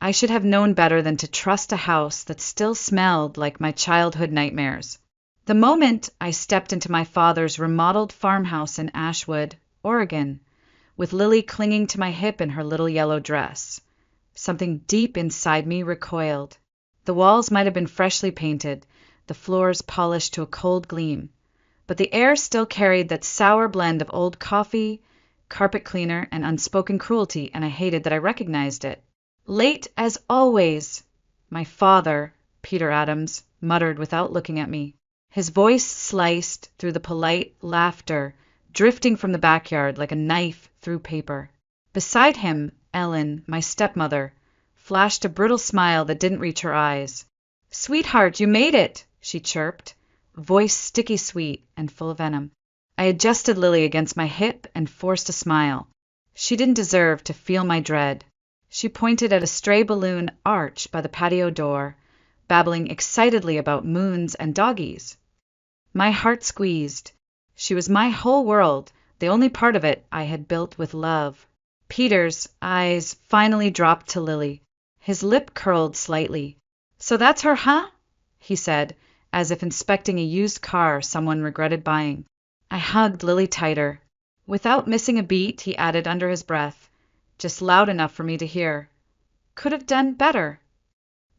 I should have known better than to trust a house that still smelled like my childhood nightmares. The moment I stepped into my father's remodeled farmhouse in Ashwood, Oregon, with Lily clinging to my hip in her little yellow dress, something deep inside me recoiled. The walls might have been freshly painted, the floors polished to a cold gleam, but the air still carried that sour blend of old coffee, carpet cleaner, and unspoken cruelty, and I hated that I recognized it. "Late as always," my father, Peter Adams, muttered without looking at me. His voice sliced through the polite laughter drifting from the backyard like a knife through paper. Beside him, Ellen, my stepmother, flashed a brittle smile that didn't reach her eyes. "Sweetheart, you made it," she chirped, voice sticky sweet and full of venom. I adjusted Lily against my hip and forced a smile. She didn't deserve to feel my dread. She pointed at a stray balloon arch by the patio door, babbling excitedly about moons and doggies. My heart squeezed. She was my whole world, the only part of it I had built with love. Peter's eyes finally dropped to Lily. His lip curled slightly. "So that's her, huh?" he said, as if inspecting a used car someone regretted buying. I hugged Lily tighter. Without missing a beat, he added under his breath, just loud enough for me to hear, "Could have done better."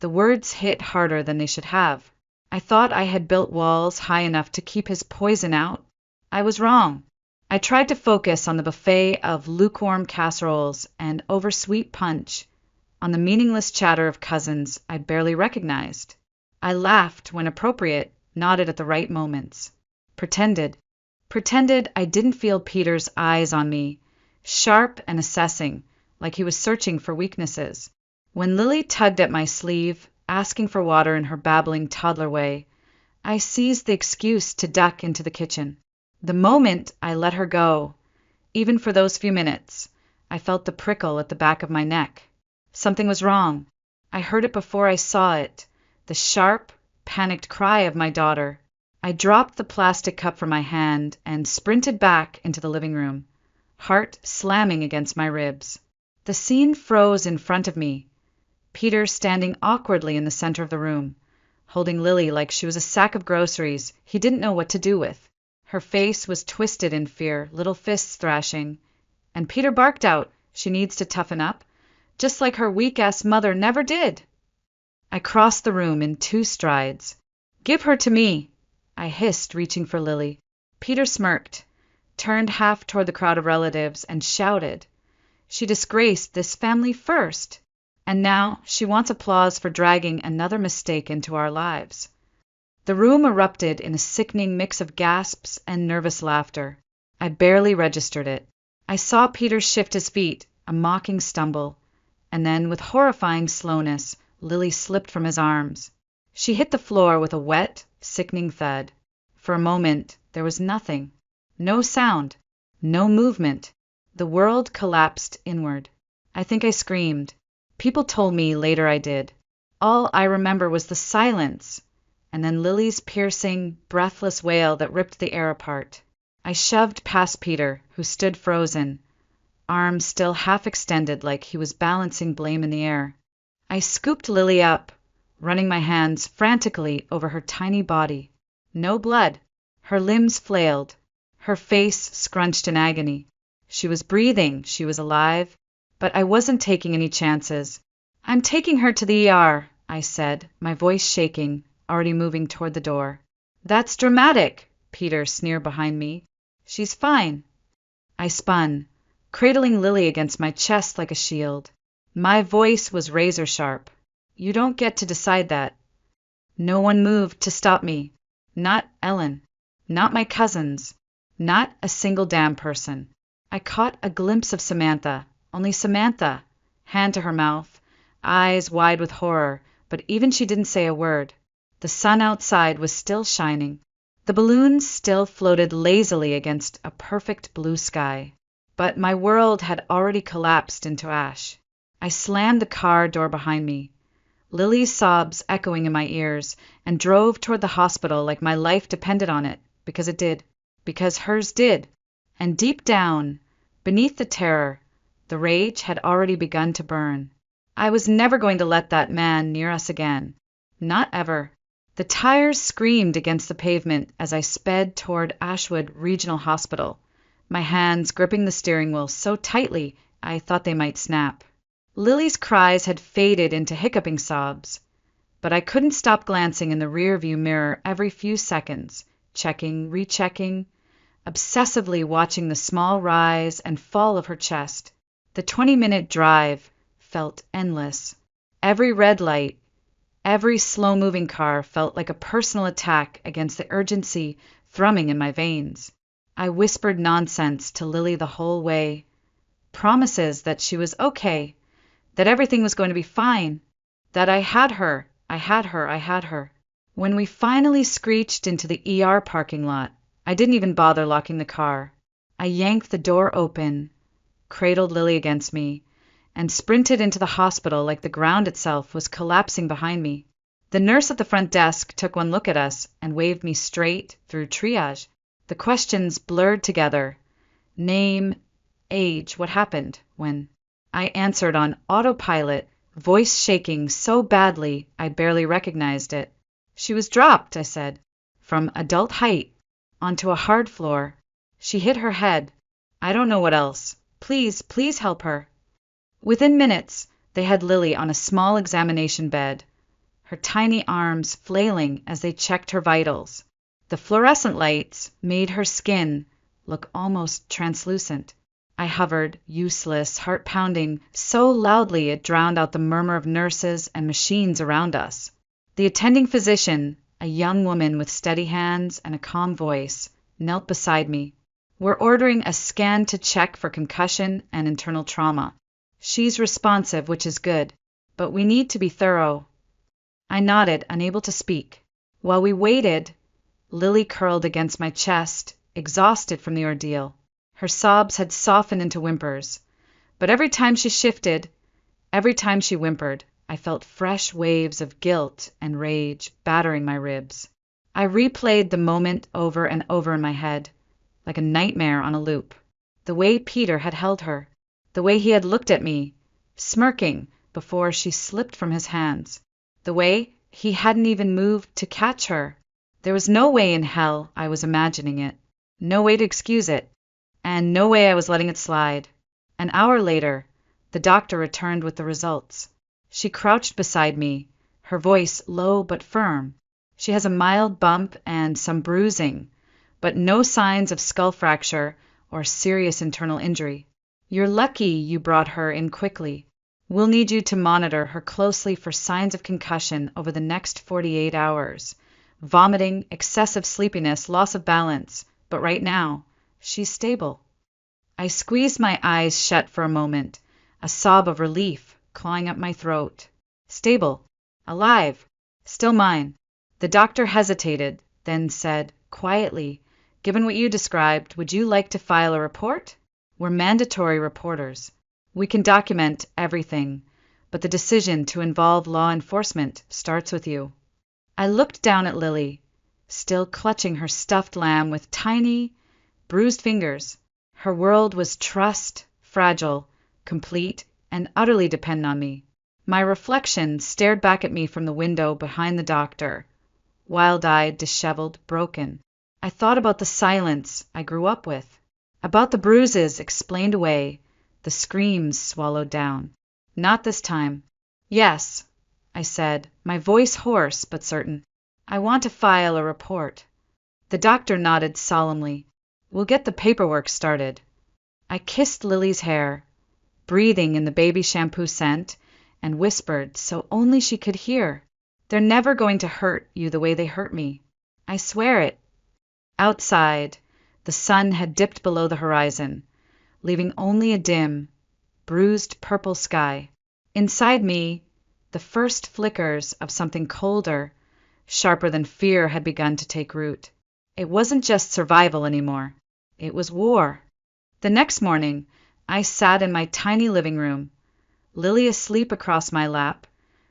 The words hit harder than they should have. I thought I had built walls high enough to keep his poison out. I was wrong. I tried to focus on the buffet of lukewarm casseroles and oversweet punch, on the meaningless chatter of cousins I barely recognized. I laughed when appropriate, nodded at the right moments. Pretended I didn't feel Peter's eyes on me, sharp and assessing, like he was searching for weaknesses. When Lily tugged at my sleeve, asking for water in her babbling toddler way, I seized the excuse to duck into the kitchen. The moment I let her go, even for those few minutes, I felt the prickle at the back of my neck. Something was wrong. I heard it before I saw it, the sharp, panicked cry of my daughter. I dropped the plastic cup from my hand and sprinted back into the living room, heart slamming against my ribs. The scene froze in front of me, Peter standing awkwardly in the center of the room, holding Lily like she was a sack of groceries he didn't know what to do with. Her face was twisted in fear, little fists thrashing, and Peter barked out she needs to toughen up, just like her weak-ass mother never did. I crossed the room in 2 strides. "Give her to me," I hissed, reaching for Lily. Peter smirked, turned half toward the crowd of relatives, and shouted, "She disgraced this family first, and now she wants applause for dragging another mistake into our lives." The room erupted in a sickening mix of gasps and nervous laughter. I barely registered it. I saw Peter shift his feet, a mocking stumble, and then, with horrifying slowness, Lily slipped from his arms. She hit the floor with a wet, sickening thud. For a moment, there was nothing. No sound. No movement. The world collapsed inward. I think I screamed. People told me later I did. All I remember was the silence, and then Lily's piercing, breathless wail that ripped the air apart. I shoved past Peter, who stood frozen, arms still half extended like he was balancing blame in the air. I scooped Lily up, running my hands frantically over her tiny body. No blood. Her limbs flailed, her face scrunched in agony. She was breathing, she was alive, but I wasn't taking any chances. "I'm taking her to the ER," I said, my voice shaking, already moving toward the door. "That's dramatic," Peter sneered behind me. "She's fine." I spun, cradling Lily against my chest like a shield. My voice was razor sharp. "You don't get to decide that." No one moved to stop me. Not Ellen. Not my cousins. Not a single damn person. I caught a glimpse of Samantha, only Samantha, hand to her mouth, eyes wide with horror, but even she didn't say a word. The sun outside was still shining. The balloons still floated lazily against a perfect blue sky. But my world had already collapsed into ash. I slammed the car door behind me, Lily's sobs echoing in my ears, and drove toward the hospital like my life depended on it, because it did, because hers did. And deep down, beneath the terror, the rage had already begun to burn. I was never going to let that man near us again. Not ever. The tires screamed against the pavement as I sped toward Ashwood Regional Hospital, my hands gripping the steering wheel so tightly I thought they might snap. Lily's cries had faded into hiccuping sobs, but I couldn't stop glancing in the rearview mirror every few seconds, checking, rechecking, obsessively watching the small rise and fall of her chest. The 20-minute drive felt endless. Every red light, every slow-moving car felt like a personal attack against the urgency thrumming in my veins. I whispered nonsense to Lily the whole way. Promises that she was okay, that everything was going to be fine, that I had her. When we finally screeched into the ER parking lot, I didn't even bother locking the car. I yanked the door open, cradled Lily against me, and sprinted into the hospital like the ground itself was collapsing behind me. The nurse at the front desk took one look at us and waved me straight through triage. The questions blurred together. Name, age, what happened, when? I answered on autopilot, voice shaking so badly I barely recognized it. She was dropped, I said, from adult height onto a hard floor. She hit her head. I don't know what else. Please help her. Within minutes, they had Lily on a small examination bed, her tiny arms flailing as they checked her vitals. The fluorescent lights made her skin look almost translucent. I hovered, useless, heart pounding so loudly it drowned out the murmur of nurses and machines around us. The attending physician, a young woman with steady hands and a calm voice, knelt beside me. We're ordering a scan to check for concussion and internal trauma. She's responsive, which is good, but we need to be thorough. I nodded, unable to speak. While we waited, Lily curled against my chest, exhausted from the ordeal. Her sobs had softened into whimpers, but every time she shifted, every time she whimpered, I felt fresh waves of guilt and rage battering my ribs. I replayed the moment over and over in my head, like a nightmare on a loop. The way Peter had held her, the way he had looked at me, smirking before she slipped from his hands, the way he hadn't even moved to catch her. There was no way in hell I was imagining it, no way to excuse it, and no way I was letting it slide. An hour later, the doctor returned with the results. She crouched beside me, her voice low but firm. She has a mild bump and some bruising, but no signs of skull fracture or serious internal injury. You're lucky you brought her in quickly. We'll need you to monitor her closely for signs of concussion over the next 48 hours. Vomiting, excessive sleepiness, loss of balance. But right now, she's stable. I squeezed my eyes shut for a moment, a sob of relief clawing up my throat. Stable. Alive. Still mine. The doctor hesitated, then said, quietly, "Given what you described, would you like to file a report? We're mandatory reporters. We can document everything, but the decision to involve law enforcement starts with you." I looked down at Lily, still clutching her stuffed lamb with tiny, bruised fingers. Her world was trust, fragile, complete, and utterly dependent on me. My reflection stared back at me from the window behind the doctor, wild-eyed, disheveled, broken. I thought about the silence I grew up with, about the bruises explained away, the screams swallowed down. Not this time. "Yes," I said, my voice hoarse but certain. "I want to file a report." The doctor nodded solemnly. "We'll get the paperwork started." I kissed Lily's hair, breathing in the baby shampoo scent, and whispered so only she could hear, "They're never going to hurt you the way they hurt me. I swear it." Outside, the sun had dipped below the horizon, leaving only a dim, bruised purple sky. Inside me, the first flickers of something colder, sharper than fear had begun to take root. It wasn't just survival anymore. It was war. The next morning, I sat in my tiny living room, Lily asleep across my lap,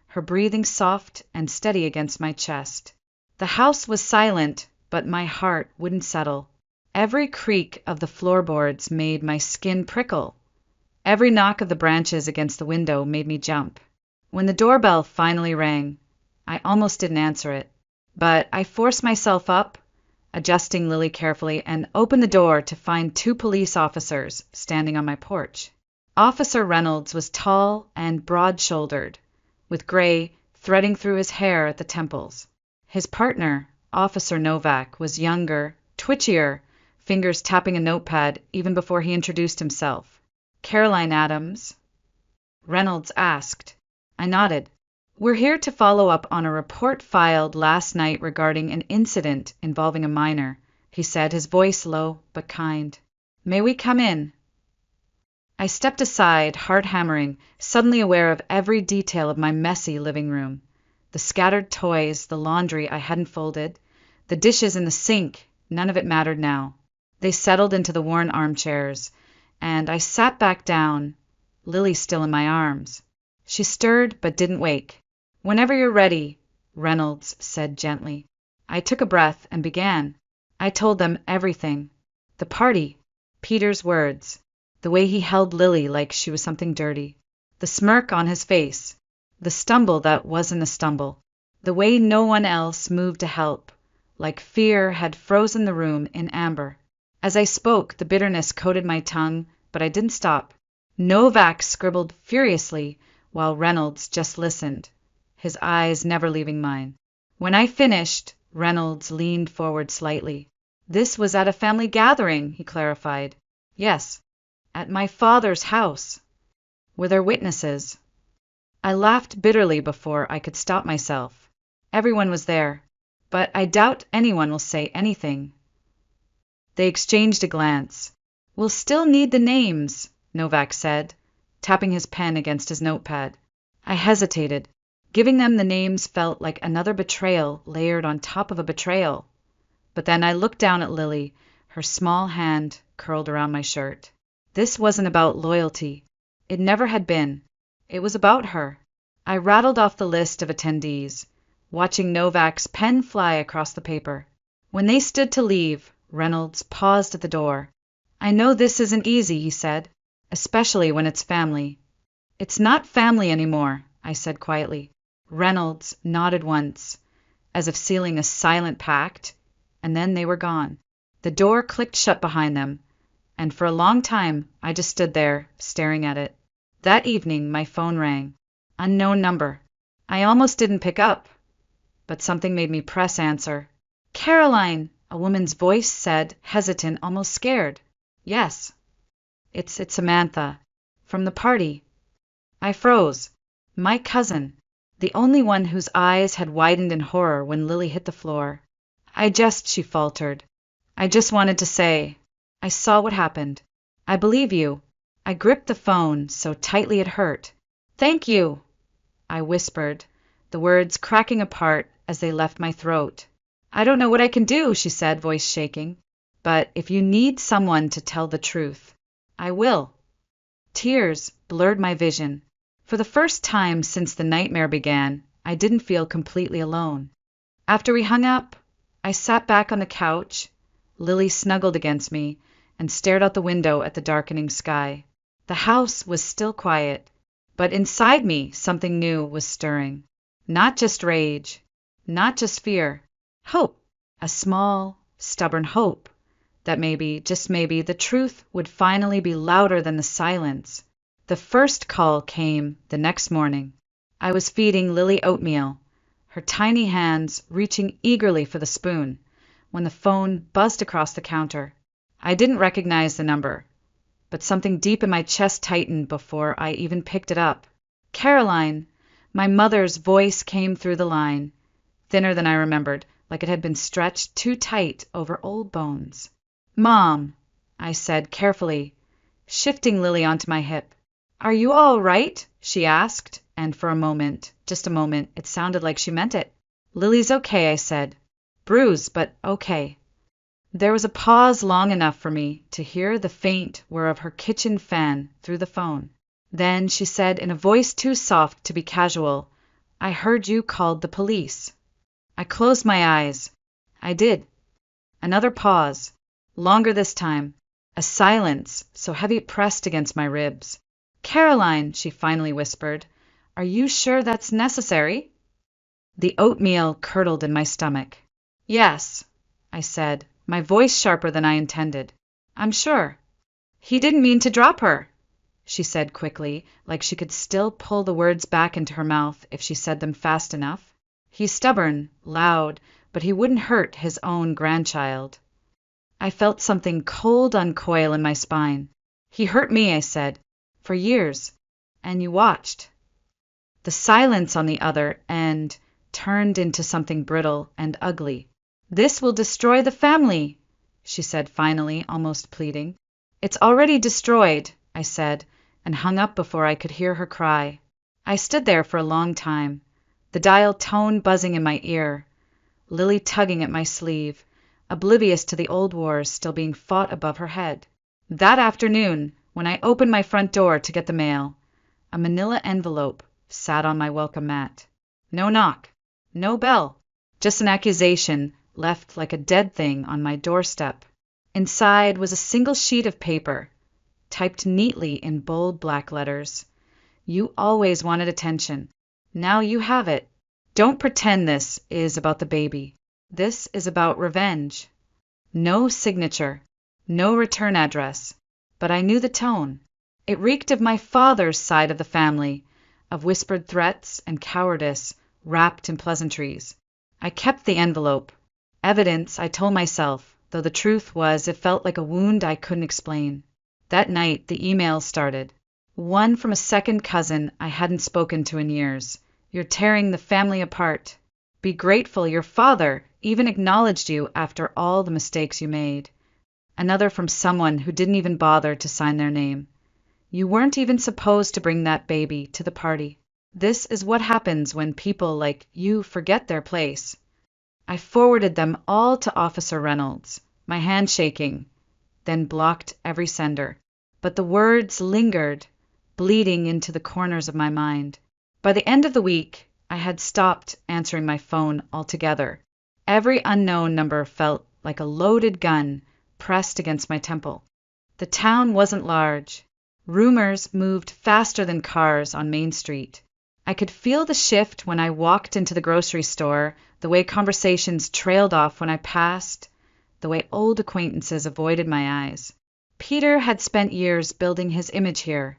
her breathing soft and steady against my chest. The house was silent, but my heart wouldn't settle. Every creak of the floorboards made my skin prickle. Every knock of the branches against the window made me jump. When the doorbell finally rang, I almost didn't answer it, but I forced myself up, adjusting Lily carefully, and opened the door to find two police officers standing on my porch. Officer Reynolds was tall and broad-shouldered, with gray threading through his hair at the temples. His partner, Officer Novak, was younger, twitchier, fingers tapping a notepad even before he introduced himself. "Caroline Adams?" Reynolds asked. I nodded. "We're here to follow up on a report filed last night regarding an incident involving a minor," he said, his voice low but kind. "May we come in?" I stepped aside, heart hammering, suddenly aware of every detail of my messy living room. The scattered toys, the laundry I hadn't folded, the dishes in the sink, none of it mattered now. They settled into the worn armchairs, and I sat back down, Lily still in my arms. She stirred but didn't wake. "Whenever you're ready," Reynolds said gently. I took a breath and began. I told them everything. The party, Peter's words, the way he held Lily like she was something dirty, the smirk on his face, the stumble that wasn't a stumble, the way no one else moved to help, like fear had frozen the room in amber. As I spoke, the bitterness coated my tongue, but I didn't stop. Novak scribbled furiously, while Reynolds just listened, his eyes never leaving mine. When I finished, Reynolds leaned forward slightly. "This was at a family gathering," he clarified. "Yes, at my father's house." "Were there witnesses?" I laughed bitterly before I could stop myself. "Everyone was there, but I doubt anyone will say anything." They exchanged a glance. "We'll still need the names," Novak said, tapping his pen against his notepad. I hesitated. Giving them the names felt like another betrayal layered on top of a betrayal. But then I looked down at Lily, her small hand curled around my shirt. This wasn't about loyalty. It never had been. It was about her. I rattled off the list of attendees, watching Novak's pen fly across the paper. When they stood to leave, Reynolds paused at the door. "I know this isn't easy," he said, "especially when it's family." "It's not family anymore," I said quietly. Reynolds nodded once, as if sealing a silent pact, and then they were gone. The door clicked shut behind them, and for a long time I just stood there, staring at it. That evening my phone rang. Unknown number. I almost didn't pick up, but something made me press answer. "Caroline!" a woman's voice said, hesitant, almost scared. "Yes." It's Samantha. From the party." I froze. My cousin. The only one whose eyes had widened in horror when Lily hit the floor. She faltered. "I just wanted to say, I saw what happened. I believe you." I gripped the phone so tightly it hurt. "Thank you," I whispered, the words cracking apart as they left my throat. "I don't know what I can do," she said, voice shaking. "But if you need someone to tell the truth, I will." Tears blurred my vision. For the first time since the nightmare began, I didn't feel completely alone. After we hung up, I sat back on the couch, Lily snuggled against me, and stared out the window at the darkening sky. The house was still quiet, but inside me something new was stirring. Not just rage, not just fear. Hope. A small, stubborn hope that maybe, just maybe, the truth would finally be louder than the silence. The first call came the next morning. I was feeding Lily oatmeal, her tiny hands reaching eagerly for the spoon, when the phone buzzed across the counter. I didn't recognize the number, but something deep in my chest tightened before I even picked it up. "Caroline!" My mother's voice came through the line, thinner than I remembered, like it had been stretched too tight over old bones. "Mom," I said carefully, shifting Lily onto my hip. "Are you all right?" she asked, and for a moment, just a moment, it sounded like she meant it. "Lily's okay," I said. "Bruised, but okay." There was a pause long enough for me to hear the faint whir of her kitchen fan through the phone. Then she said in a voice too soft to be casual, "I heard you called the police." I closed my eyes. I did. Another pause, longer this time, a silence so heavy it pressed against my ribs. "Caroline," she finally whispered, Are you sure that's necessary? The oatmeal curdled in my stomach. Yes, I said, my voice sharper than I intended. I'm sure. He didn't mean to drop her, she said quickly, like she could still pull the words back into her mouth if she said them fast enough. He's stubborn, loud, but he wouldn't hurt his own grandchild. I felt something cold uncoil in my spine. He hurt me, I said, for years, and you watched. The silence on the other end turned into something brittle and ugly. This will destroy the family, she said finally, almost pleading. It's already destroyed, I said, and hung up before I could hear her cry. I stood there for a long time, the dial tone buzzing in my ear, Lily tugging at my sleeve, oblivious to the old wars still being fought above her head. That afternoon, when I opened my front door to get the mail, a manila envelope sat on my welcome mat. No knock, no bell, just an accusation left like a dead thing on my doorstep. Inside was a single sheet of paper, typed neatly in bold black letters. You always wanted attention. Now you have it. Don't pretend this is about the baby. This is about revenge. No signature, no return address, but I knew the tone. It reeked of my father's side of the family, of whispered threats and cowardice wrapped in pleasantries. I kept the envelope. Evidence, I told myself, though the truth was it felt like a wound I couldn't explain. That night, the emails started. One from a second cousin I hadn't spoken to in years. You're tearing the family apart. Be grateful your father even acknowledged you after all the mistakes you made. Another from someone who didn't even bother to sign their name. You weren't even supposed to bring that baby to the party. This is what happens when people like you forget their place. I forwarded them all to Officer Reynolds, my hand shaking, then blocked every sender. But the words lingered, bleeding into the corners of my mind. By the end of the week, I had stopped answering my phone altogether. Every unknown number felt like a loaded gun pressed against my temple. The town wasn't large. Rumors moved faster than cars on Main Street. I could feel the shift when I walked into the grocery store, the way conversations trailed off when I passed, the way old acquaintances avoided my eyes. Peter had spent years building his image here.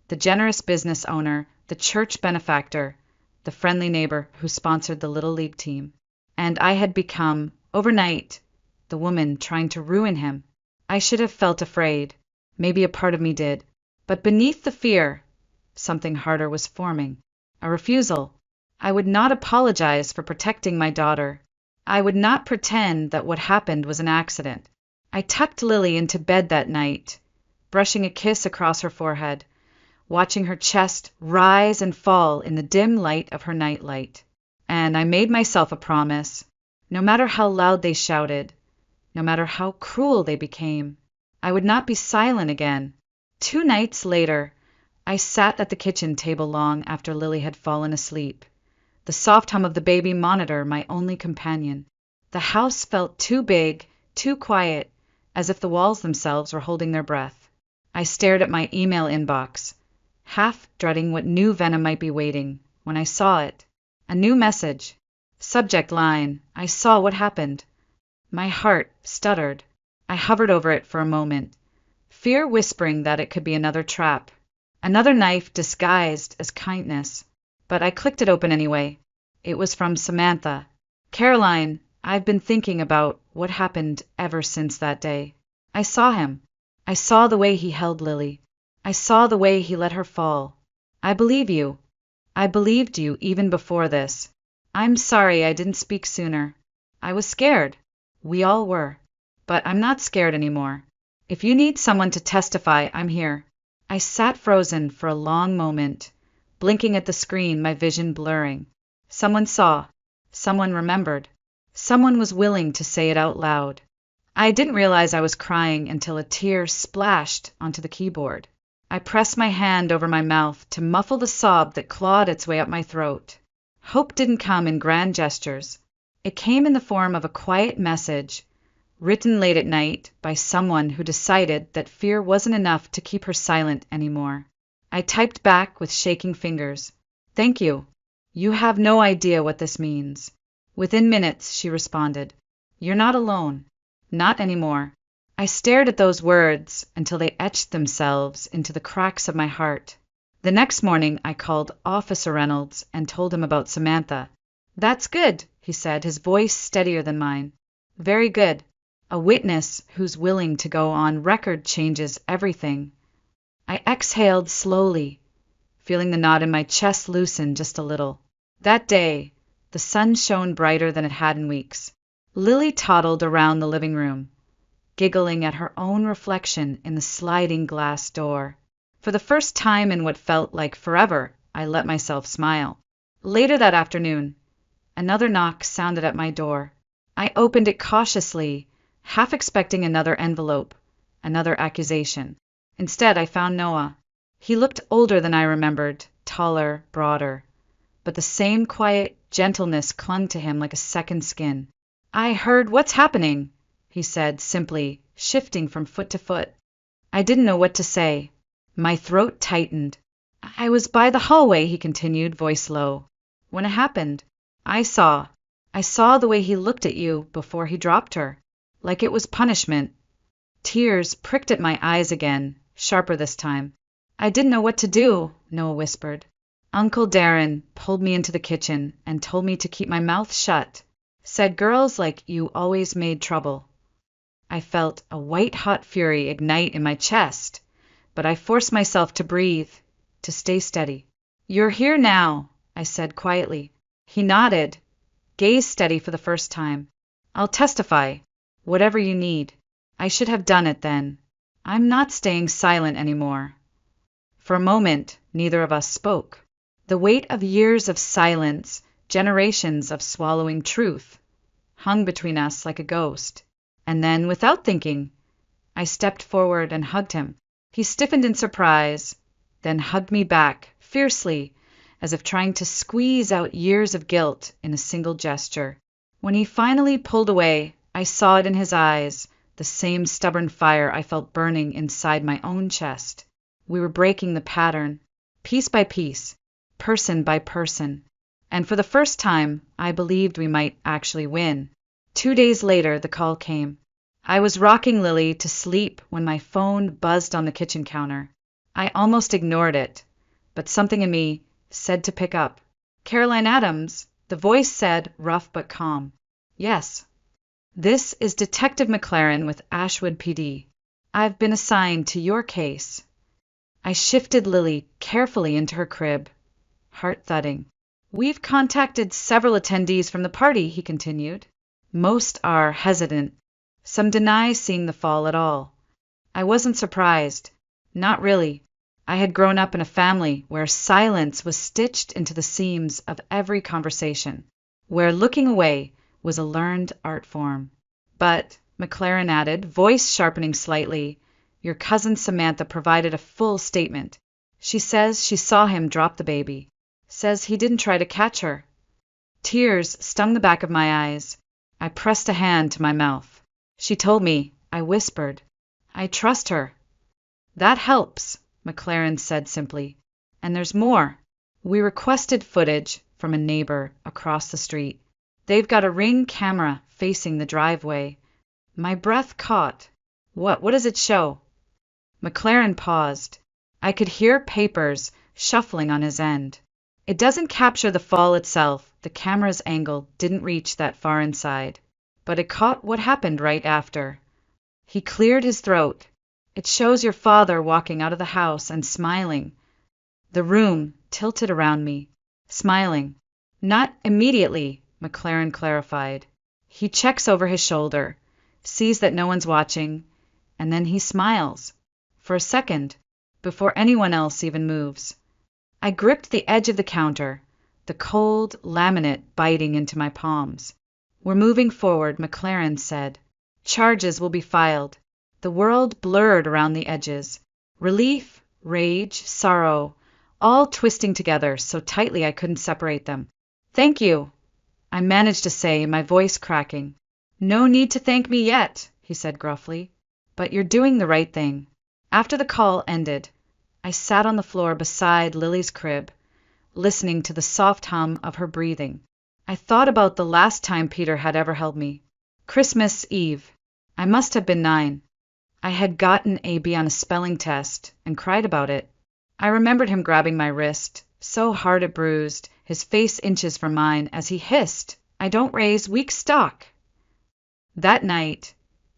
The generous business owner, the church benefactor, the friendly neighbor who sponsored the Little League team. And I had become, overnight, the woman trying to ruin him. I should have felt afraid. Maybe a part of me did. But beneath the fear, something harder was forming. A refusal. I would not apologize for protecting my daughter. I would not pretend that what happened was an accident. I tucked Lily into bed that night, brushing a kiss across her forehead, watching her chest rise and fall in the dim light of her nightlight. And I made myself a promise. No matter how loud they shouted, no matter how cruel they became, I would not be silent again. 2 nights later, I sat at the kitchen table long after Lily had fallen asleep, the soft hum of the baby monitor my only companion. The house felt too big, too quiet, as if the walls themselves were holding their breath. I stared at my email inbox, half dreading what new venom might be waiting, when I saw it. A new message. Subject line, I saw what happened. My heart stuttered. I hovered over it for a moment, fear whispering that it could be another trap, another knife disguised as kindness. But I clicked it open anyway. It was from Samantha. Caroline, I've been thinking about what happened ever since that day. I saw him. I saw the way he held Lily. I saw the way he let her fall. I believe you. I believed you even before this. I'm sorry I didn't speak sooner. I was scared. We all were. But I'm not scared anymore. If you need someone to testify, I'm here. I sat frozen for a long moment, blinking at the screen, my vision blurring. Someone saw. Someone remembered. Someone was willing to say it out loud. I didn't realize I was crying until a tear splashed onto the keyboard. I pressed my hand over my mouth to muffle the sob that clawed its way up my throat. Hope didn't come in grand gestures. It came in the form of a quiet message, written late at night by someone who decided that fear wasn't enough to keep her silent anymore. I typed back with shaking fingers. Thank you. You have no idea what this means. Within minutes, she responded. You're not alone. Not anymore. I stared at those words until they etched themselves into the cracks of my heart. The next morning, I called Officer Reynolds and told him about Samantha. That's good, he said, his voice steadier than mine. Very good. A witness who's willing to go on record changes everything. I exhaled slowly, feeling the knot in my chest loosen just a little. That day, the sun shone brighter than it had in weeks. Lily toddled around the living room, giggling at her own reflection in the sliding glass door. For the first time in what felt like forever, I let myself smile. Later that afternoon, another knock sounded at my door. I opened it cautiously, half expecting another envelope, another accusation. Instead, I found Noah. He looked older than I remembered, taller, broader. But the same quiet gentleness clung to him like a second skin. I heard what's happening, he said simply, shifting from foot to foot. I didn't know what to say. My throat tightened. I was by the hallway, he continued, voice low. When it happened, I saw the way he looked at you before he dropped her, like it was punishment. Tears pricked at my eyes again, sharper this time. I didn't know what to do, Noah whispered. Uncle Darren pulled me into the kitchen and told me to keep my mouth shut. Said girls like you always made trouble. I felt a white-hot fury ignite in my chest, but I forced myself to breathe, to stay steady. You're here now, I said quietly. He nodded, gaze steady for the first time. I'll testify, whatever you need. I should have done it then. I'm not staying silent anymore. For a moment, neither of us spoke. The weight of years of silence, generations of swallowing truth, hung between us like a ghost. And then, without thinking, I stepped forward and hugged him. He stiffened in surprise, then hugged me back, fiercely, as if trying to squeeze out years of guilt in a single gesture. When he finally pulled away, I saw it in his eyes, the same stubborn fire I felt burning inside my own chest. We were breaking the pattern, piece by piece, person by person, and for the first time, I believed we might actually win. 2 days later, the call came. I was rocking Lily to sleep when my phone buzzed on the kitchen counter. I almost ignored it, but something in me said to pick up. Caroline Adams, the voice said, rough but calm. Yes. This is Detective McLaren with Ashwood PD. I've been assigned to your case. I shifted Lily carefully into her crib, heart thudding. We've contacted several attendees from the party, he continued. Most are hesitant. Some deny seeing the fall at all. I wasn't surprised. Not really. I had grown up in a family where silence was stitched into the seams of every conversation, where looking away was a learned art form. But, McLaren added, voice sharpening slightly, your cousin Samantha provided a full statement. She says she saw him drop the baby. Says he didn't try to catch her. Tears stung the back of my eyes. I pressed a hand to my mouth. She told me, I whispered. I trust her. That helps, McLaren said simply. And there's more. We requested footage from a neighbor across the street. They've got a Ring camera facing the driveway. My breath caught. What does it show? McLaren paused. I could hear papers shuffling on his end. It doesn't capture the fall itself. The camera's angle didn't reach that far inside. But it caught what happened right after. He cleared his throat. It shows your father walking out of the house and smiling. The room tilted around me, smiling. Not immediately, McLaren clarified. He checks over his shoulder, sees that no one's watching, and then he smiles. For a second, before anyone else even moves. I gripped the edge of the counter, the cold laminate biting into my palms. We're moving forward, McLaren said. Charges will be filed. The world blurred around the edges. Relief, rage, sorrow, all twisting together so tightly I couldn't separate them. Thank you, I managed to say, my voice cracking. No need to thank me yet, he said gruffly. But you're doing the right thing. After the call ended, I sat on the floor beside Lily's crib, listening to the soft hum of her breathing. I thought about the last time Peter had ever held me. Christmas Eve. I must have been 9. I had gotten a B on a spelling test and cried about it. I remembered him grabbing my wrist, so hard it bruised, his face inches from mine as he hissed, "I don't raise weak stock." That night,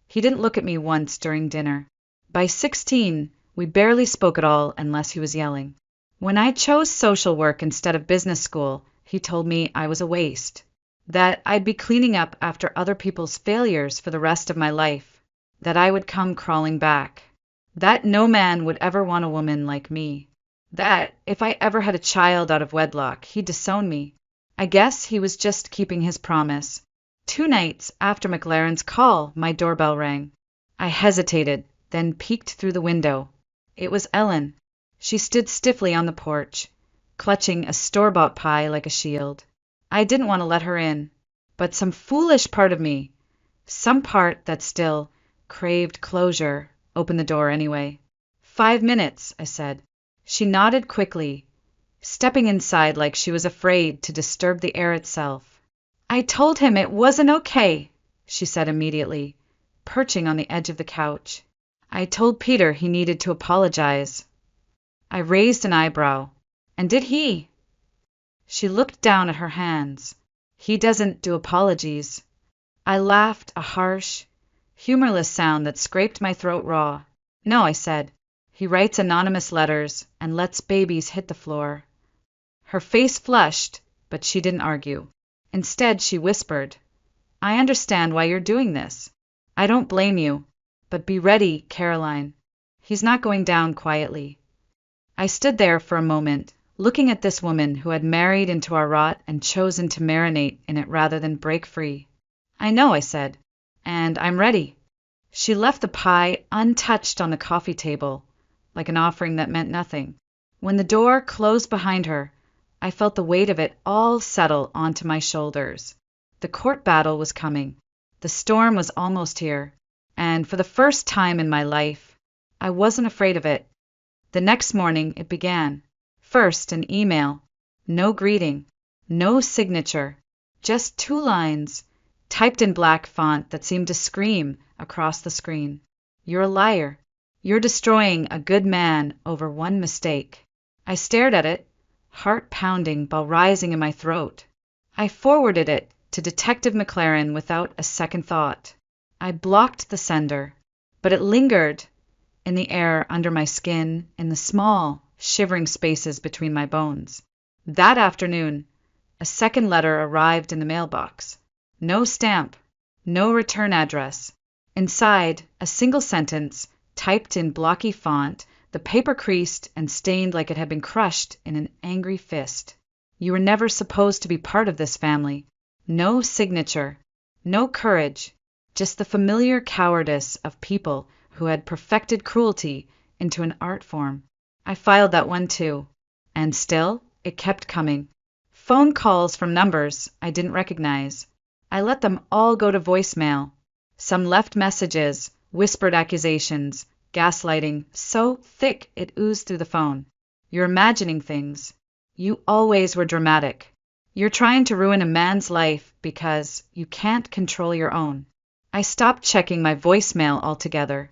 he didn't look at me once during dinner. By 16, we barely spoke at all unless he was yelling. When I chose social work instead of business school, he told me I was a waste, that I'd be cleaning up after other people's failures for the rest of my life, that I would come crawling back, that no man would ever want a woman like me, that if I ever had a child out of wedlock, he'd disown me. I guess he was just keeping his promise. 2 nights after McLaren's call, my doorbell rang. I hesitated, then peeked through the window. It was Ellen. She stood stiffly on the porch, clutching a store-bought pie like a shield. I didn't want to let her in, but some foolish part of me, some part that still craved closure, opened the door anyway. 5 minutes, I said. She nodded quickly, stepping inside like she was afraid to disturb the air itself. "I told him it wasn't okay," she said immediately, perching on the edge of the couch. "I told Peter he needed to apologize." I raised an eyebrow. "And did he?" She looked down at her hands. "He doesn't do apologies." I laughed, a harsh, humorless sound that scraped my throat raw. "No," I said. "He writes anonymous letters and lets babies hit the floor." Her face flushed, but she didn't argue. Instead, she whispered, "I understand why you're doing this. I don't blame you. But be ready, Caroline. He's not going down quietly." I stood there for a moment, looking at this woman who had married into our rot and chosen to marinate in it rather than break free. "I know," I said, "and I'm ready." She left the pie untouched on the coffee table, like an offering that meant nothing. When the door closed behind her, I felt the weight of it all settle onto my shoulders. The court battle was coming. The storm was almost here, and for the first time in my life, I wasn't afraid of it. The next morning it began. First, an email. No greeting, no signature, just 2 lines, typed in black font that seemed to scream across the screen. "You're a liar. You're destroying a good man over one mistake." I stared at it, heart pounding, ball rising in my throat. I forwarded it to Detective McLaren without a second thought. I blocked the sender, but it lingered in the air under my skin, in the small, shivering spaces between my bones. That afternoon, a second letter arrived in the mailbox. No stamp, no return address. Inside, a single sentence, typed in blocky font, the paper creased and stained like it had been crushed in an angry fist. "You were never supposed to be part of this family." No signature, no courage, just the familiar cowardice of people who had perfected cruelty into an art form. I filed that one too, and still it kept coming. Phone calls from numbers I didn't recognize. I let them all go to voicemail. Some left messages, whispered accusations, gaslighting so thick it oozed through the phone. "You're imagining things. You always were dramatic. You're trying to ruin a man's life because you can't control your own." I stopped checking my voicemail altogether.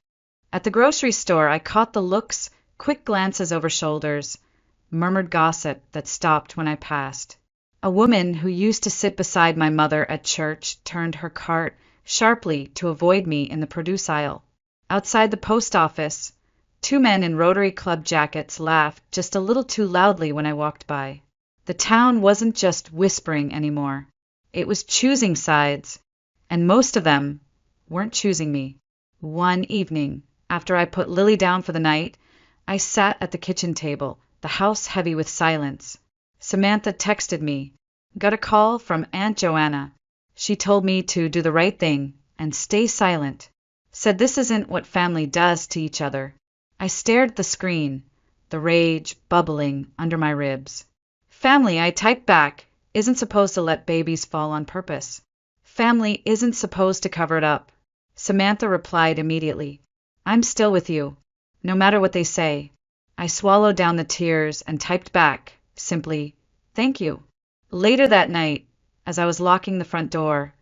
At the grocery store, I caught the looks, quick glances over shoulders, murmured gossip that stopped when I passed. A woman who used to sit beside my mother at church turned her cart sharply to avoid me in the produce aisle. Outside the post office, 2 men in Rotary Club jackets laughed just a little too loudly when I walked by. The town wasn't just whispering anymore. It was choosing sides, and most of them weren't choosing me. One evening, after I put Lily down for the night, I sat at the kitchen table, the house heavy with silence. Samantha texted me. "Got a call from Aunt Joanna. She told me to do the right thing and stay silent. Said this isn't what family does to each other." I stared at the screen, the rage bubbling under my ribs. "Family," I typed back, "isn't supposed to let babies fall on purpose. Family isn't supposed to cover it up." Samantha replied immediately. "I'm still with you, no matter what they say." I swallowed down the tears and typed back, simply, Thank you. Later that night, as I was locking the front door,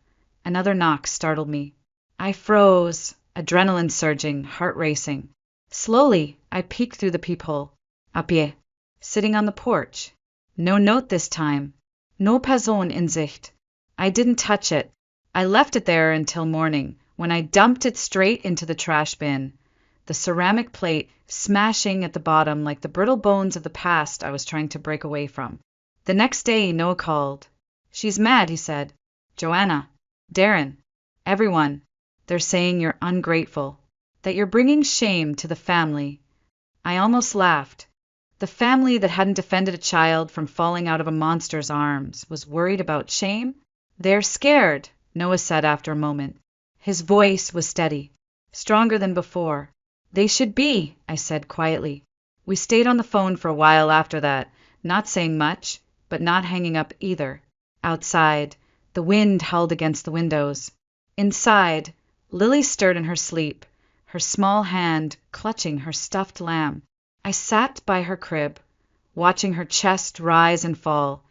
another knock startled me. I froze, adrenaline surging, heart racing. Slowly, I peeked through the peephole. À pied, sitting on the porch. No note this time. No Person in Sicht. I didn't touch it. I left it there until morning, when I dumped it straight into the trash bin, the ceramic plate smashing at the bottom like the brittle bones of the past I was trying to break away from. The next day, Noah called. She's mad, he said. Joanna, Darren, everyone, they're saying you're ungrateful, that you're bringing shame to the family. I almost laughed. The family that hadn't defended a child from falling out of a monster's arms was worried about shame? They're scared, Noah said after a moment. His voice was steady, stronger than before. They should be, I said quietly. We stayed on the phone for a while after that, not saying much, but not hanging up either. Outside, the wind howled against the windows. Inside, Lily stirred in her sleep, her small hand clutching her stuffed lamb. I sat by her crib, watching her chest rise and fall,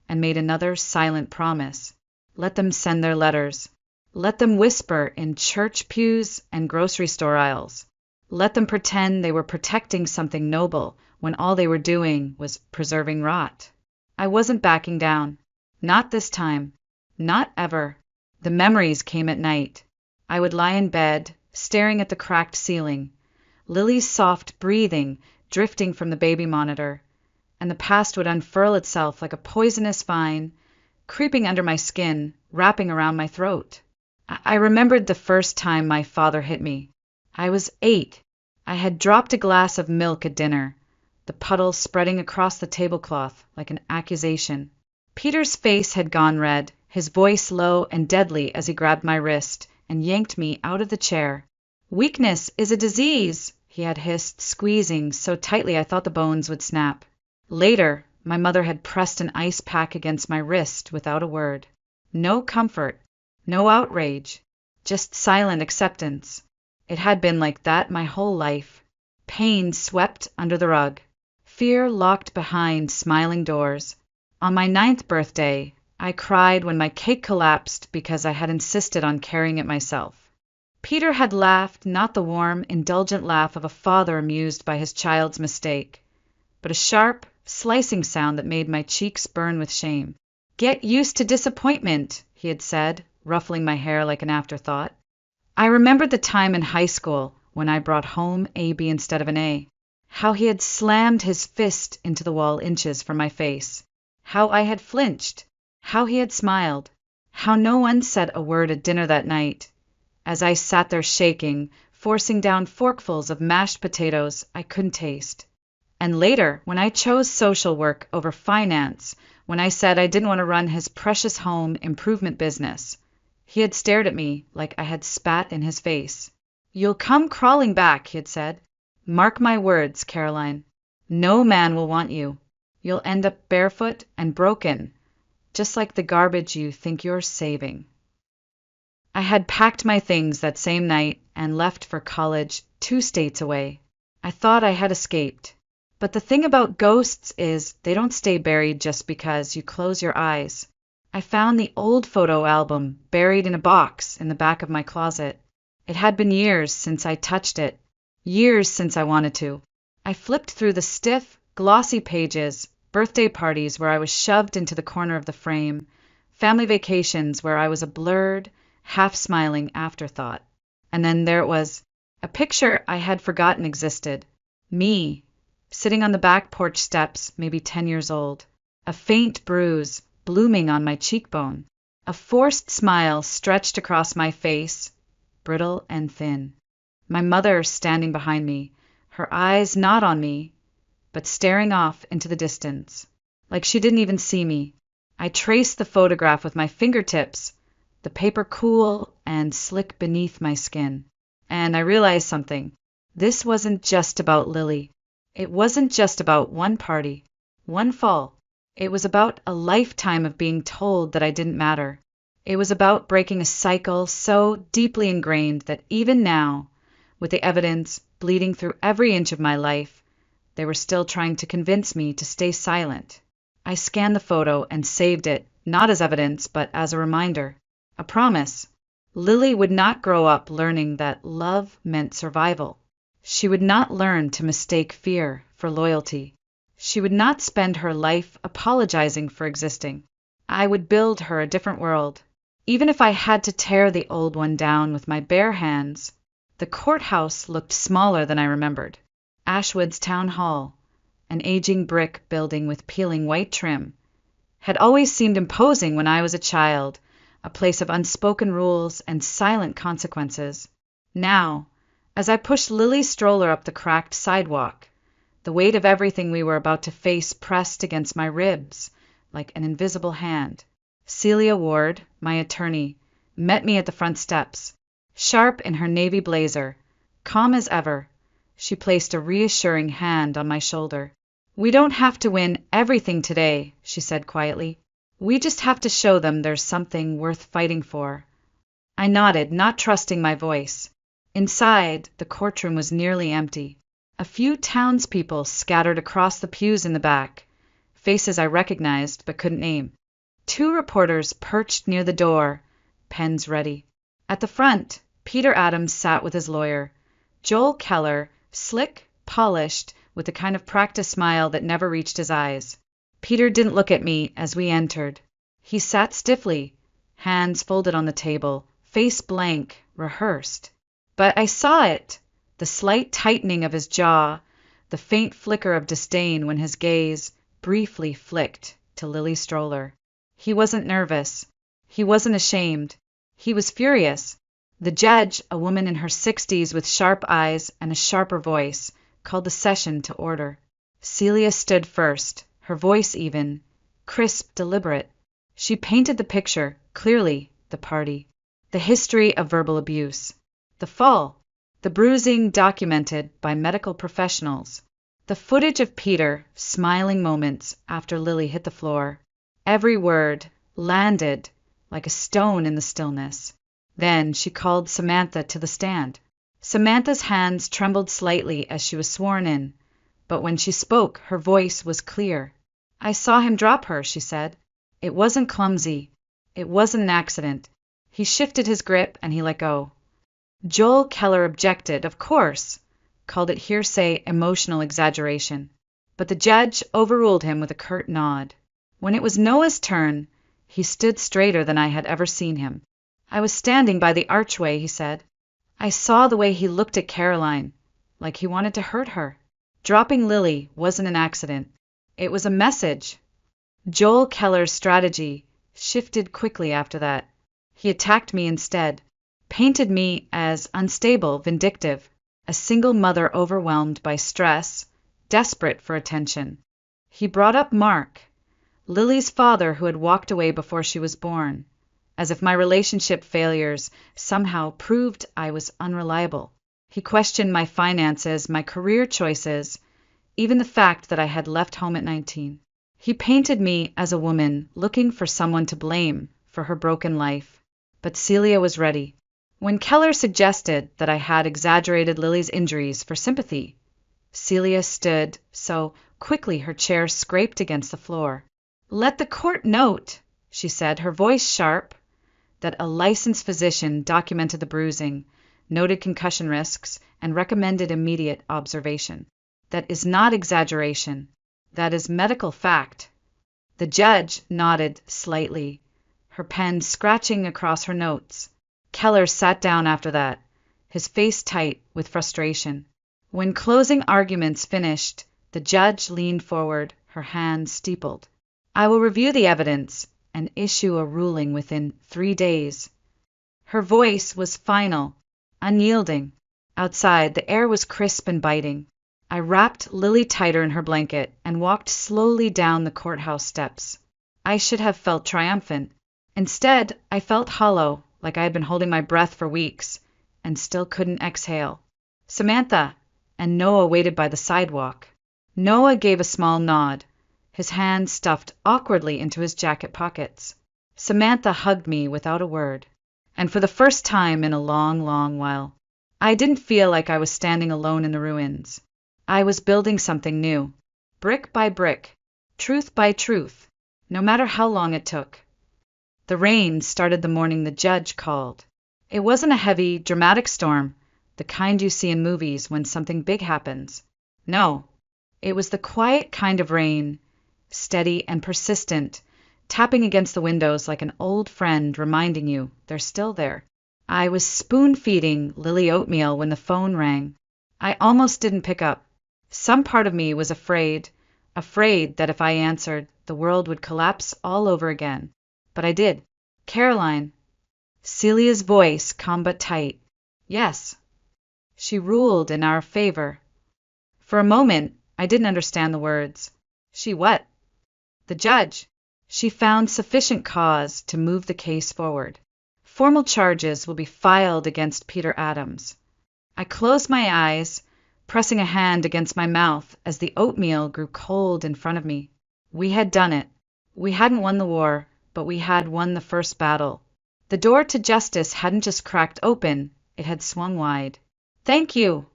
and made another silent promise. Let them send their letters. Let them whisper in church pews and grocery store aisles. Let them pretend they were protecting something noble when all they were doing was preserving rot. I wasn't backing down. Not this time. Not ever. The memories came at night. I would lie in bed, staring at the cracked ceiling, Lily's soft breathing drifting from the baby monitor, and the past would unfurl itself like a poisonous vine, creeping under my skin, wrapping around my throat. I remembered the first time my father hit me. I was 8. I had dropped a glass of milk at dinner, the puddle spreading across the tablecloth like an accusation. Peter's face had gone red, his voice low and deadly as he grabbed my wrist and yanked me out of the chair. Weakness is a disease, he had hissed, squeezing so tightly I thought the bones would snap. Later, my mother had pressed an ice pack against my wrist without a word. No comfort, no outrage, just silent acceptance. It had been like that my whole life. Pain swept under the rug. Fear locked behind smiling doors. On my 9th birthday, I cried when my cake collapsed because I had insisted on carrying it myself. Peter had laughed, not the warm, indulgent laugh of a father amused by his child's mistake, but a sharp, slicing sound that made my cheeks burn with shame. Get used to disappointment, he had said, ruffling my hair like an afterthought. I remembered the time in high school when I brought home a B instead of an A, how he had slammed his fist into the wall inches from my face, how I had flinched, how he had smiled, how no one said a word at dinner that night, as I sat there shaking, forcing down forkfuls of mashed potatoes I couldn't taste. And later, when I chose social work over finance, when I said I didn't want to run his precious home improvement business, he had stared at me like I had spat in his face. You'll come crawling back, he had said. Mark my words, Caroline. No man will want you. You'll end up barefoot and broken, just like the garbage you think you're saving. I had packed my things that same night and left for college 2 states away. I thought I had escaped. But the thing about ghosts is they don't stay buried just because you close your eyes. I found the old photo album buried in a box in the back of my closet. It had been years since I touched it, years since I wanted to. I flipped through the stiff, glossy pages, birthday parties where I was shoved into the corner of the frame, family vacations where I was a blurred, half-smiling afterthought. And then there it was, a picture I had forgotten existed. Me, sitting on the back porch steps, maybe 10 years old. A faint bruise blooming on my cheekbone. A forced smile stretched across my face, brittle and thin. My mother standing behind me, her eyes not on me, but staring off into the distance, like she didn't even see me. I traced the photograph with my fingertips, the paper cool and slick beneath my skin. And I realized something. This wasn't just about Lily. It wasn't just about one party, one fall. It was about a lifetime of being told that I didn't matter. It was about breaking a cycle so deeply ingrained that even now, with the evidence bleeding through every inch of my life, they were still trying to convince me to stay silent. I scanned the photo and saved it, not as evidence, but as a reminder. A promise. Lily would not grow up learning that love meant survival. She would not learn to mistake fear for loyalty. She would not spend her life apologizing for existing. I would build her a different world, even if I had to tear the old one down with my bare hands. The courthouse looked smaller than I remembered. Ashwood's town hall, an aging brick building with peeling white trim, had always seemed imposing when I was a child, a place of unspoken rules and silent consequences. Now, as I pushed Lily's stroller up the cracked sidewalk, the weight of everything we were about to face pressed against my ribs like an invisible hand. Celia Ward, my attorney, met me at the front steps. Sharp in her navy blazer, calm as ever, she placed a reassuring hand on my shoulder. "We don't have to win everything today," she said quietly. "We just have to show them there's something worth fighting for." I nodded, not trusting my voice. Inside, the courtroom was nearly empty. A few townspeople scattered across the pews in the back, faces I recognized but couldn't name. 2 reporters perched near the door, pens ready. At the front, Peter Adams sat with his lawyer. Joel Keller, slick, polished, with the kind of practiced smile that never reached his eyes. Peter didn't look at me as we entered. He sat stiffly, hands folded on the table, face blank, rehearsed. But I saw it, the slight tightening of his jaw, the faint flicker of disdain when his gaze briefly flicked to Lily's stroller. He wasn't nervous. He wasn't ashamed. He was furious. The judge, a woman in her 60s with sharp eyes and a sharper voice, called the session to order. Celia stood first, her voice even, crisp, deliberate. She painted the picture, clearly, the party, the history of verbal abuse, the fall, the bruising documented by medical professionals, the footage of Peter smiling moments after Lily hit the floor. Every word landed like a stone in the stillness. Then she called Samantha to the stand. Samantha's hands trembled slightly as she was sworn in, but when she spoke, her voice was clear. "I saw him drop her," she said. "It wasn't clumsy. It wasn't an accident. He shifted his grip and he let go." Joel Keller objected, of course, called it hearsay emotional exaggeration. But the judge overruled him with a curt nod. When it was Noah's turn, he stood straighter than I had ever seen him. "I was standing by the archway," he said. "I saw the way he looked at Caroline, like he wanted to hurt her. Dropping Lily wasn't an accident. It was a message." Joel Keller's strategy shifted quickly after that. He attacked me instead, painted me as unstable, vindictive, a single mother overwhelmed by stress, desperate for attention. He brought up Mark, Lily's father who had walked away before she was born, as if my relationship failures somehow proved I was unreliable. He questioned my finances, my career choices, even the fact that I had left home at 19. He painted me as a woman looking for someone to blame for her broken life. But Celia was ready. When Keller suggested that I had exaggerated Lily's injuries for sympathy, Celia stood so quickly her chair scraped against the floor. "Let the court note," she said, her voice sharp, that a licensed physician documented the bruising, noted concussion risks, and recommended immediate observation. That is not exaggeration. That is medical fact. The judge nodded slightly, her pen scratching across her notes. Keller sat down after that, his face tight with frustration. When closing arguments finished, the judge leaned forward, her hand steepled. "I will review the evidence and issue a ruling within 3 days." Her voice was final, unyielding. Outside, the air was crisp and biting. I wrapped Lily tighter in her blanket and walked slowly down the courthouse steps. I should have felt triumphant. Instead, I felt hollow, like I had been holding my breath for weeks, and still couldn't exhale. "Samantha," and Noah waited by the sidewalk. Noah gave a small nod, his hands stuffed awkwardly into his jacket pockets. Samantha hugged me without a word, and for the first time in a long, long while, I didn't feel like I was standing alone in the ruins. I was building something new, brick by brick, truth by truth, no matter how long it took. The rain started the morning the judge called. It wasn't a heavy, dramatic storm, the kind you see in movies when something big happens. No, it was the quiet kind of rain, steady and persistent, tapping against the windows like an old friend reminding you they're still there. I was spoon-feeding Lily oatmeal when the phone rang. I almost didn't pick up. Some part of me was afraid that if I answered, the world would collapse all over again. But I did. Caroline. Celia's voice, calm but tight. Yes. She ruled in our favor. For a moment, I didn't understand the words. She what? The judge. She found sufficient cause to move the case forward. Formal charges will be filed against Peter Adams. I closed my eyes, pressing a hand against my mouth as the oatmeal grew cold in front of me. We had done it. We hadn't won the war, but we had won the first battle. The door to justice hadn't just cracked open, it had swung wide. Thank you,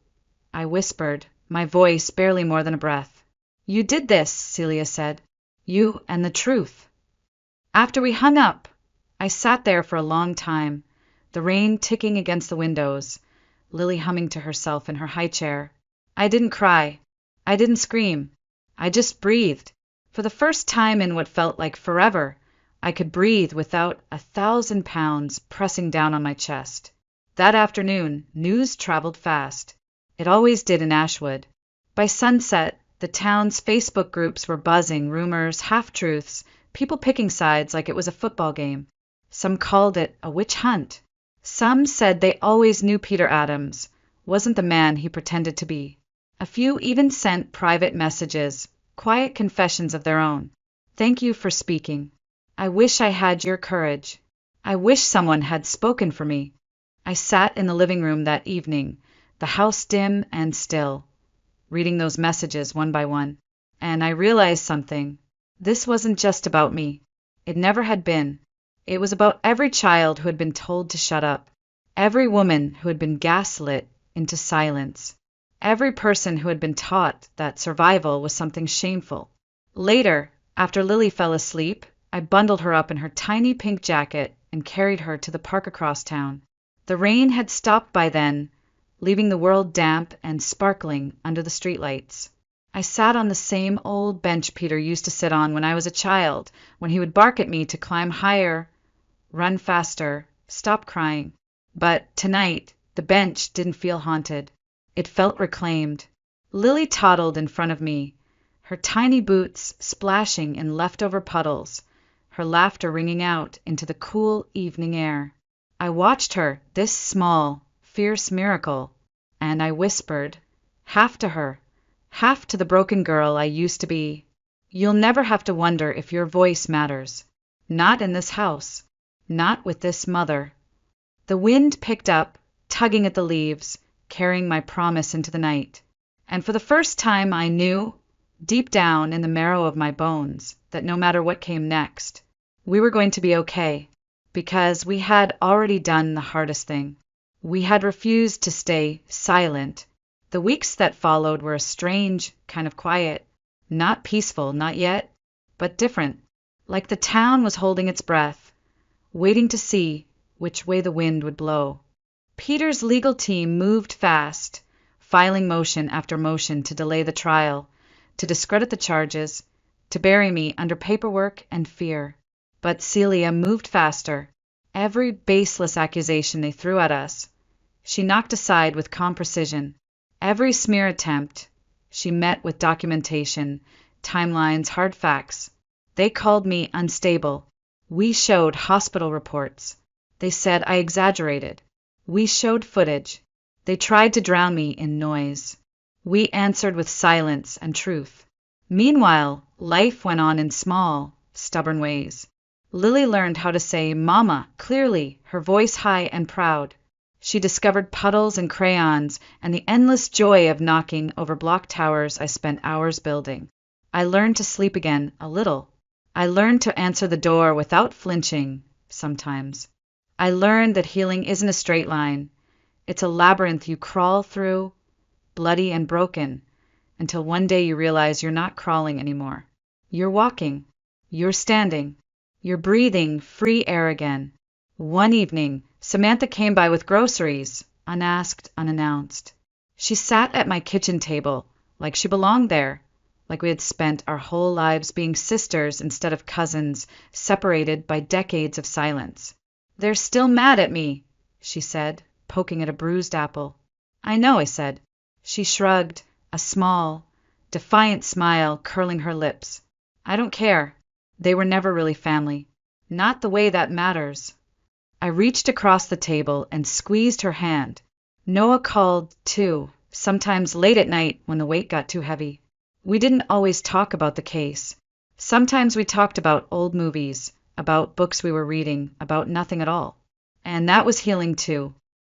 I whispered, my voice barely more than a breath. You did this, Celia said. You and the truth. After we hung up, I sat there for a long time, the rain ticking against the windows, Lily humming to herself in her high chair. I didn't cry. I didn't scream. I just breathed. For the first time in what felt like forever, I could breathe without 1,000 pounds pressing down on my chest. That afternoon, news traveled fast. It always did in Ashwood. By sunset, the town's Facebook groups were buzzing, rumors, half-truths, people picking sides like it was a football game. Some called it a witch hunt. Some said they always knew Peter Adams wasn't the man he pretended to be. A few even sent private messages, quiet confessions of their own. Thank you for speaking. I wish I had your courage. I wish someone had spoken for me. I sat in the living room that evening, the house dim and still, reading those messages one by one, and I realized something. This wasn't just about me. It never had been. It was about every child who had been told to shut up, every woman who had been gaslit into silence, every person who had been taught that survival was something shameful. Later, after Lily fell asleep, I bundled her up in her tiny pink jacket and carried her to the park across town. The rain had stopped by then, leaving the world damp and sparkling under the streetlights. I sat on the same old bench Peter used to sit on when I was a child, when he would bark at me to climb higher, run faster, stop crying. But tonight, the bench didn't feel haunted. It felt reclaimed. Lily toddled in front of me, her tiny boots splashing in leftover puddles, her laughter ringing out into the cool evening air. I watched her, this small, fierce miracle, and I whispered, half to her, half to the broken girl I used to be. You'll never have to wonder if your voice matters. Not in this house. Not with this mother. The wind picked up, tugging at the leaves, carrying my promise into the night. And for the first time I knew, deep down in the marrow of my bones, that no matter what came next, we were going to be okay, because we had already done the hardest thing. We had refused to stay silent. The weeks that followed were a strange kind of quiet, not peaceful, not yet, but different, like the town was holding its breath, waiting to see which way the wind would blow. Peter's legal team moved fast, filing motion after motion to delay the trial, to discredit the charges, to bury me under paperwork and fear. But Celia moved faster. Every baseless accusation they threw at us, she knocked aside with calm precision. Every smear attempt, she met with documentation, timelines, hard facts. They called me unstable. We showed hospital reports. They said I exaggerated. We showed footage. They tried to drown me in noise. We answered with silence and truth. Meanwhile, life went on in small, stubborn ways. Lily learned how to say "Mama" clearly, her voice high and proud. She discovered puddles and crayons and the endless joy of knocking over block towers I spent hours building. I learned to sleep again, a little. I learned to answer the door without flinching, sometimes. I learned that healing isn't a straight line. It's a labyrinth you crawl through, bloody and broken, until one day you realize you're not crawling anymore. You're walking. You're standing. You're breathing free air again. One evening, Samantha came by with groceries, unasked, unannounced. She sat at my kitchen table, like she belonged there, like we had spent our whole lives being sisters instead of cousins, separated by decades of silence. "They're still mad at me," she said, poking at a bruised apple. "I know," I said. She shrugged, a small, defiant smile curling her lips. "I don't care. They were never really family. Not the way that matters." I reached across the table and squeezed her hand. Noah called, too, sometimes late at night when the weight got too heavy. We didn't always talk about the case. Sometimes we talked about old movies, about books we were reading, about nothing at all. And that was healing, too.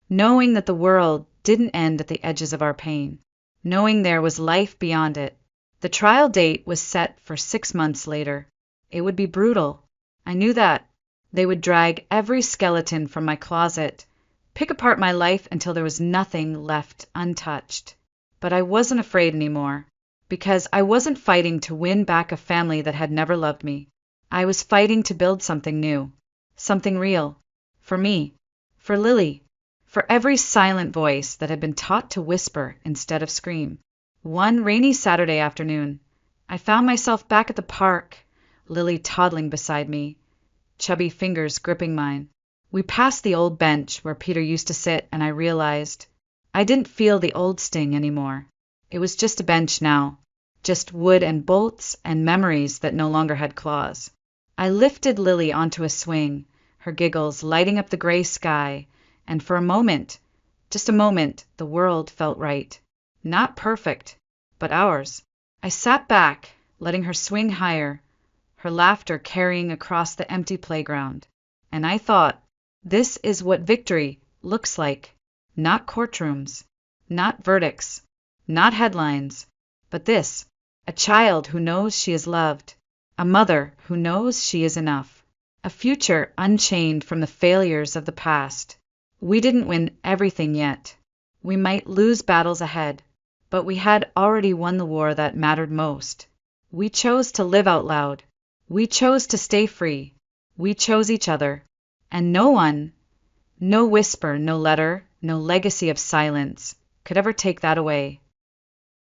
Knowing that the world didn't end at the edges of our pain. Knowing there was life beyond it. The trial date was set for 6 months later. It would be brutal. I knew that. They would drag every skeleton from my closet, pick apart my life until there was nothing left untouched. But I wasn't afraid anymore, because I wasn't fighting to win back a family that had never loved me. I was fighting to build something new, something real, for me, for Lily, for every silent voice that had been taught to whisper instead of scream. One rainy Saturday afternoon, I found myself back at the park, Lily toddling beside me, chubby fingers gripping mine. We passed the old bench where Peter used to sit, and I realized I didn't feel the old sting anymore. It was just a bench now, just wood and bolts and memories that no longer had claws. I lifted Lily onto a swing, her giggles lighting up the gray sky, and for a moment, just a moment, the world felt right. Not perfect, but ours. I sat back, letting her swing higher, her laughter carrying across the empty playground. And I thought, this is what victory looks like. Not courtrooms, not verdicts, not headlines, but this, a child who knows she is loved, a mother who knows she is enough, a future unchained from the failures of the past. We didn't win everything yet. We might lose battles ahead, but we had already won the war that mattered most. We chose to live out loud. We chose to stay free. We chose each other. And no one, no whisper, no letter, no legacy of silence could ever take that away.